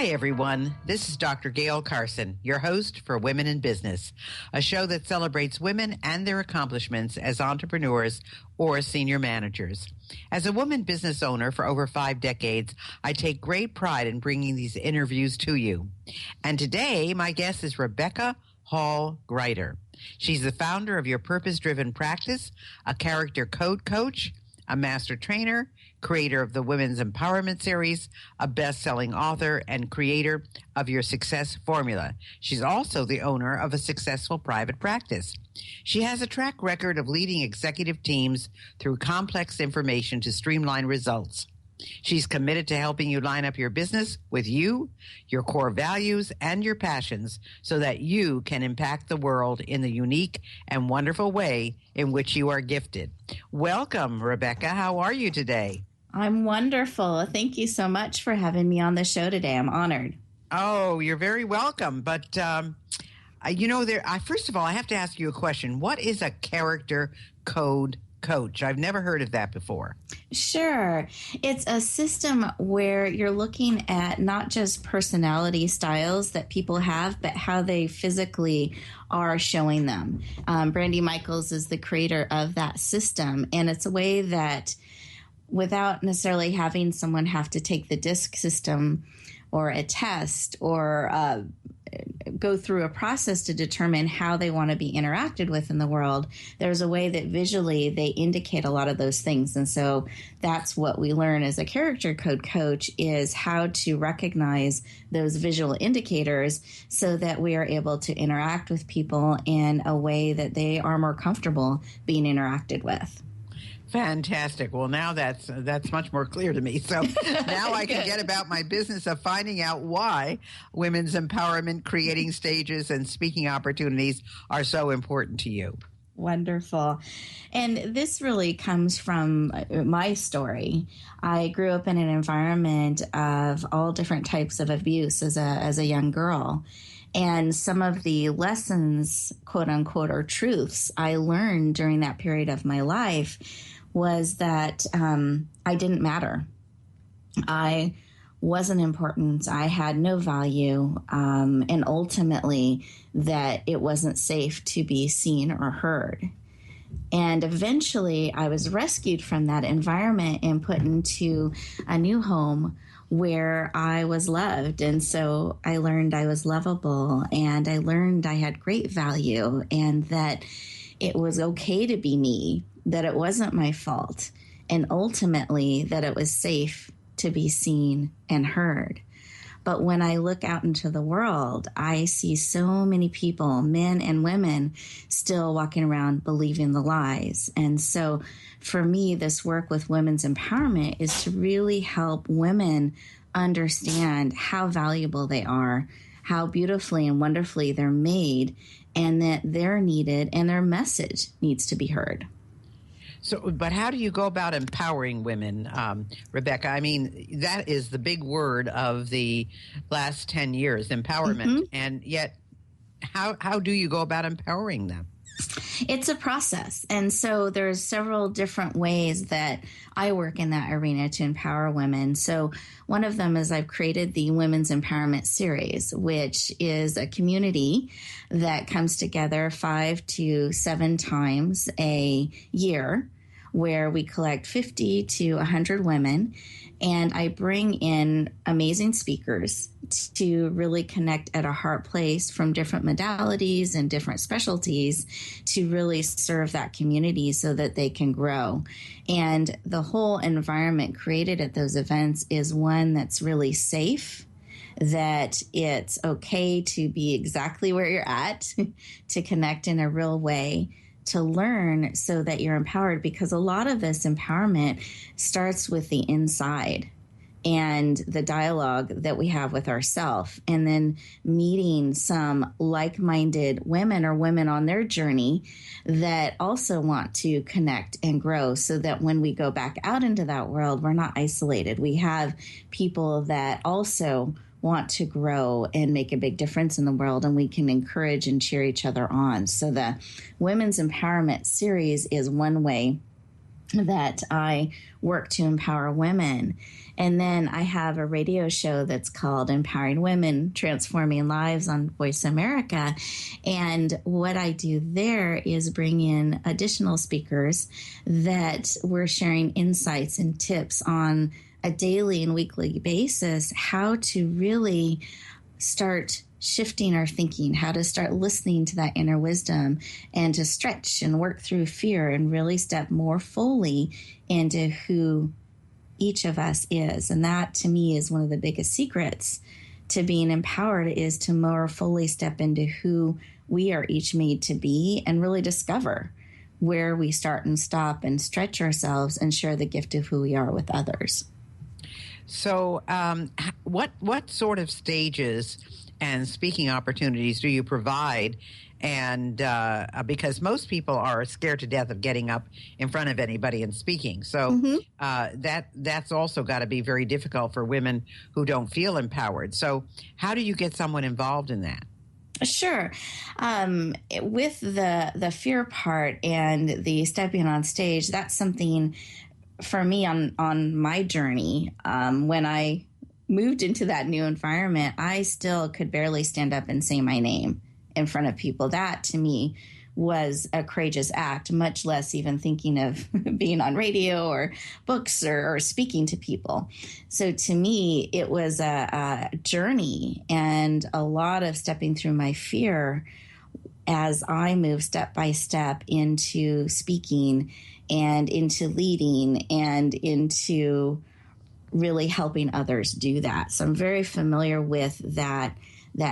Hi, everyone. This is Dr. Gail Carson, your host for Women in Business, a show that celebrates women and their accomplishments as entrepreneurs or senior managers. As a woman business owner for over 5 decades, I take great pride in bringing these interviews to you. And today, my guest is Rebecca Hall Greiter. She's the founder of Your Purpose-Driven Practice, a character code coach, a master trainer, creator of the Women's Empowerment Series, a best-selling author, and creator of Your Success Formula. She's also the owner of a successful private practice. She has a track record of leading executive teams through complex information to streamline results. She's committed to helping you line up your business with you, your core values, and your passions so that you can impact the world in the unique and wonderful way in which you are gifted. Welcome, Rebecca. How are you today? I'm wonderful. Thank you so much for having me on the show today. I'm honored. Oh, you're very welcome. But, first of all, I have to ask you a question. What is a character code coach? I've never heard of that before. Sure. It's a system where you're looking at not just personality styles that people have, but how they physically are showing them. Brandy Michaels is the creator of that system, and it's a way that without necessarily having someone have to take the DISC system or a test or go through a process to determine how they want to be interacted with in the world, there's a way that visually they indicate a lot of those things. And so that's what we learn as a character code coach, is how to recognize those visual indicators so that we are able to interact with people in a way that they are more comfortable being interacted with. Fantastic. Well, now that's much more clear to me. So now I can get about my business of finding out why women's empowerment, creating stages, and speaking opportunities are so important to you. Wonderful. And this really comes from my story. I grew up in an environment of all different types of abuse as a young girl. And some of the lessons, quote unquote, or truths I learned during that period of my life was that I didn't matter. I wasn't important. I had no value. And ultimately that it wasn't safe to be seen or heard. And eventually I was rescued from that environment and put into a new home where I was loved. And so I learned I was lovable, and I learned I had great value, and that it was okay to be me, that it wasn't my fault, and ultimately that it was safe to be seen and heard. But when I look out into the world, I see so many people, men and women, still walking around believing the lies. And so for me, this work with women's empowerment is to really help women understand how valuable they are, how beautifully and wonderfully they're made, and that they're needed and their message needs to be heard. So, but how do you go about empowering women, Rebecca? I mean, that is the big word of the last 10 years, empowerment. Mm-hmm. And yet, how do you go about empowering them? It's a process. And so there's several different ways that I work in that arena to empower women. So one of them is I've created the Women's Empowerment Series, which is a community that comes together 5 to 7 times a year, where we collect 50 to 100 women, and I bring in amazing speakers to really connect at a heart place from different modalities and different specialties to really serve that community so that they can grow. And the whole environment created at those events is one that's really safe, that it's okay to be exactly where you're at, to connect in a real way, to learn so that you're empowered, because a lot of this empowerment starts with the inside and the dialogue that we have with ourselves, and then meeting some like-minded women or women on their journey that also want to connect and grow, so that when we go back out into that world, we're not isolated. We have people that also want to grow and make a big difference in the world, and we can encourage and cheer each other on. So the Women's Empowerment Series is one way that I work to empower women. And then I have a radio show that's called Empowering Women, Transforming Lives on Voice America. And what I do there is bring in additional speakers that we're sharing insights and tips on a daily and weekly basis, how to really start shifting our thinking, how to start listening to that inner wisdom and to stretch and work through fear and really step more fully into who each of us is. And that to me is one of the biggest secrets to being empowered, is to more fully step into who we are each made to be and really discover where we start and stop and stretch ourselves and share the gift of who we are with others. So what sort of stages and speaking opportunities do you provide? And because most people are scared to death of getting up in front of anybody and speaking. So that's also got to be very difficult for women who don't feel empowered. So how do you get someone involved in that? Sure. With the fear part and the stepping on stage, that's something for me on my journey. When I moved into that new environment, I still could barely stand up and say my name in front of people. That to me was a courageous act, much less even thinking of being on radio or books or speaking to people. So to me, it was a journey and a lot of stepping through my fear as I moved step by step into speaking and into leading and into really helping others do that. So I'm very familiar with that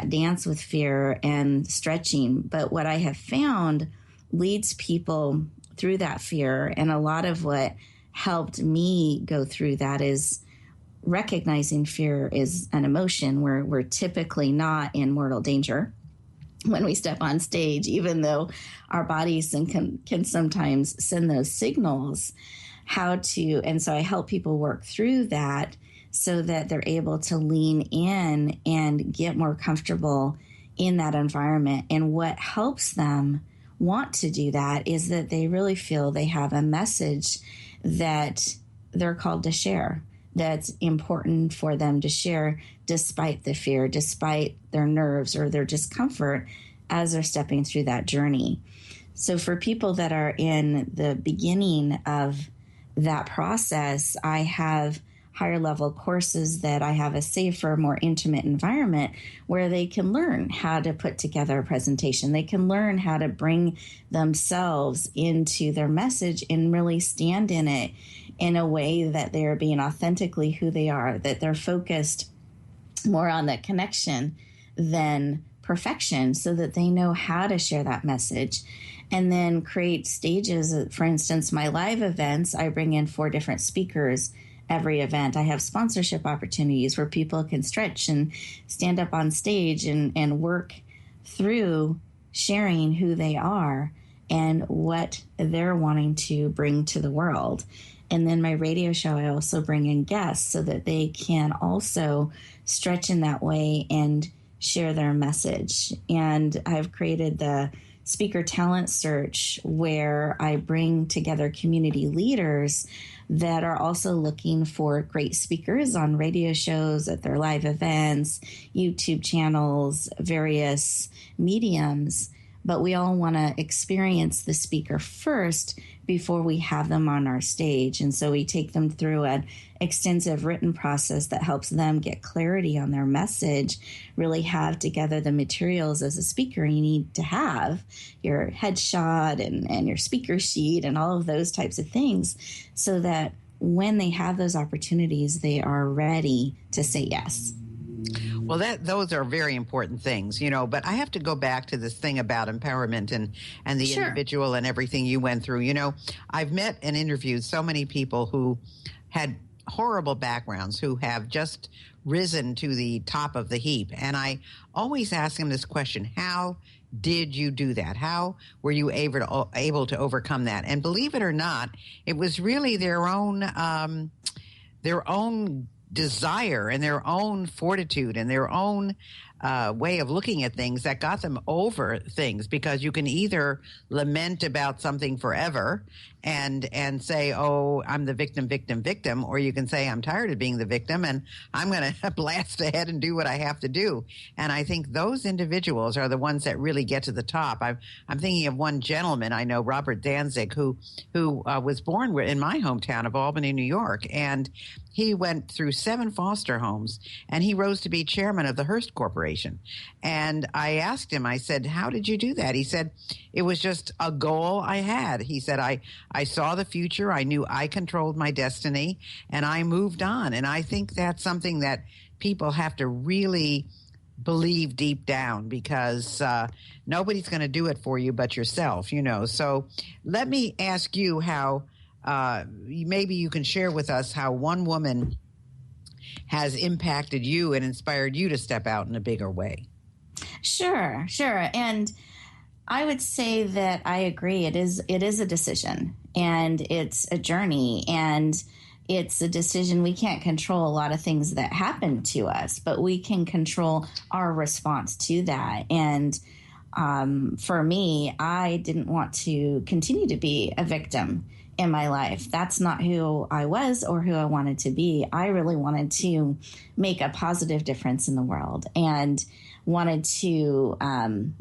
dance with fear and stretching. But what I have found leads people through that fear. And a lot of what helped me go through that is recognizing fear is an emotion. We're typically not in mortal danger when we step on stage, even though our bodies can sometimes send those signals. And so I help people work through that so that they're able to lean in and get more comfortable in that environment. And what helps them want to do that is that they really feel they have a message that they're called to share, that's important for them to share despite the fear, despite their nerves or their discomfort as they're stepping through that journey. So for people that are in the beginning of that process, I have higher level courses that I have a safer, more intimate environment where they can learn how to put together a presentation. They can learn how to bring themselves into their message and really stand in it in a way that they're being authentically who they are, that they're focused more on the connection than perfection, so that they know how to share that message. And then create stages. For instance, my live events, I bring in 4 different speakers every event. I have sponsorship opportunities where people can stretch and stand up on stage and work through sharing who they are and what they're wanting to bring to the world. And then my radio show, I also bring in guests so that they can also stretch in that way and share their message. And I've created the Speaker Talent Search, where I bring together community leaders that are also looking for great speakers on radio shows, at their live events, YouTube channels, various mediums. But we all want to experience the speaker first before we have them on our stage. And so we take them through an extensive written process that helps them get clarity on their message, really have together the materials as a speaker you need to have, your headshot and your speaker sheet and all of those types of things, so that when they have those opportunities, they are ready to say yes. Well, those are very important things, but I have to go back to this thing about empowerment and the Sure. individual and everything you went through. I've met and interviewed so many people who had horrible backgrounds, who have just risen to the top of the heap. And I always ask them this question: how did you do that? How were you able to overcome that? And believe it or not, it was really their own desire and their own fortitude and their own way of looking at things that got them over things, because you can either lament about something forever and say, oh, I'm the victim, or you can say, I'm tired of being the victim and I'm going to blast ahead and do what I have to do. And I think those individuals are the ones that really get to the top. I'm thinking of one gentleman I know, Robert Danzig, who was born in my hometown of Albany, New York, and he went through 7 foster homes, and he rose to be chairman of the Hearst Corporation. And I asked him, I said, how did you do that? He said, it was just a goal I had. He said, I saw the future. I knew I controlled my destiny, and I moved on. And I think that's something that people have to really believe deep down, because nobody's going to do it for you but yourself, So let me ask you how maybe you can share with us how one woman has impacted you and inspired you to step out in a bigger way. Sure. And I would say that I agree. It is a decision, and it's a journey, and it's a decision. We can't control a lot of things that happen to us, but we can control our response to that. And for me, I didn't want to continue to be a victim in my life. That's not who I was or who I wanted to be. I really wanted to make a positive difference in the world, and wanted to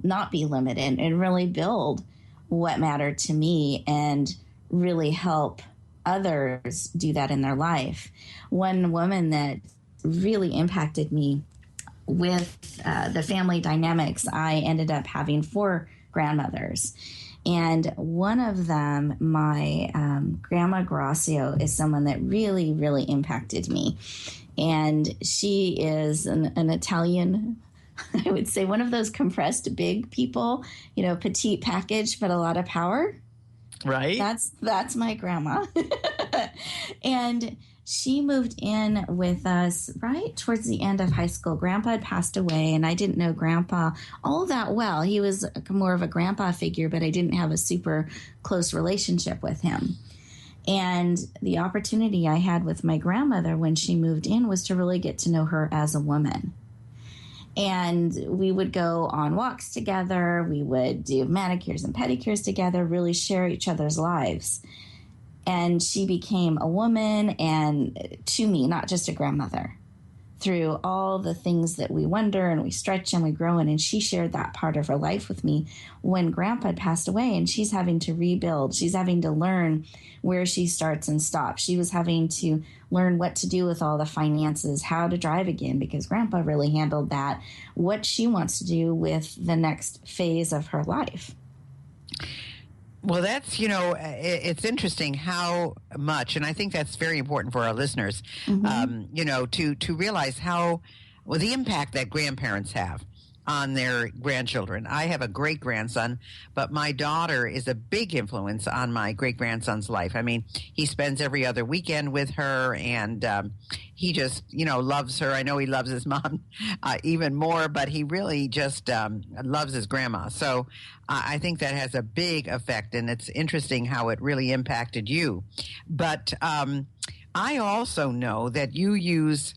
not be limited and really build what mattered to me and really help others do that in their life. One woman that really impacted me with the family dynamics, I ended up having 4 grandmothers. And one of them, my Grandma Gracio, is someone that really, really impacted me. And she is an Italian, I would say one of those compressed big people, petite package, but a lot of power. Right. That's my grandma. And she moved in with us right towards the end of high school. Grandpa had passed away, and I didn't know Grandpa all that well. He was more of a grandpa figure, but I didn't have a super close relationship with him. And the opportunity I had with my grandmother when she moved in was to really get to know her as a woman. And we would go on walks together. We would do manicures and pedicures together, really share each other's lives. And she became a woman, and to me, not just a grandmother, through all the things that we wonder and we stretch and we grow in. And she shared that part of her life with me when Grandpa had passed away, and she's having to rebuild. She's having to learn where she starts and stops. She was having to learn what to do with all the finances, how to drive again, because Grandpa really handled that, what she wants to do with the next phase of her life. Well, that's, it's interesting how much, and I think that's very important for our listeners, to realize the impact that grandparents have on their grandchildren. I have a great-grandson, but my daughter is a big influence on my great-grandson's life. I mean, he spends every other weekend with her, and he just, loves her. I know he loves his mom even more, but he really just loves his grandma. So I think that has a big effect, and it's interesting how it really impacted you. But I also know that you use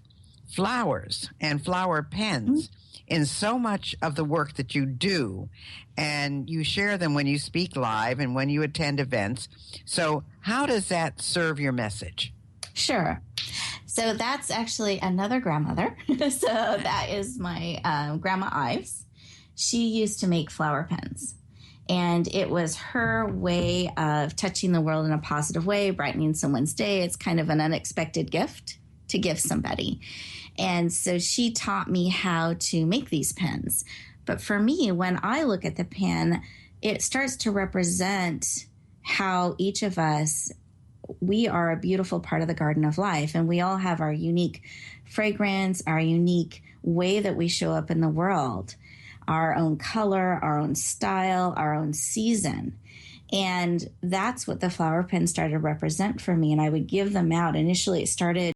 flowers and flower pens in so much of the work that you do, and you share them when you speak live and when you attend events. So how does that serve your message? Sure. So that's actually another grandmother. So that is my Grandma Ives. She used to make flower pens. And it was her way of touching the world in a positive way, brightening someone's day. It's kind of an unexpected gift to give somebody. And so she taught me how to make these pens. But for me, when I look at the pen, it starts to represent how each of us, we are a beautiful part of the garden of life. And we all have our unique fragrance, our unique way that we show up in the world, our own color, our own style, our own season. And that's what the flower pen started to represent for me. And I would give them out. Initially, it started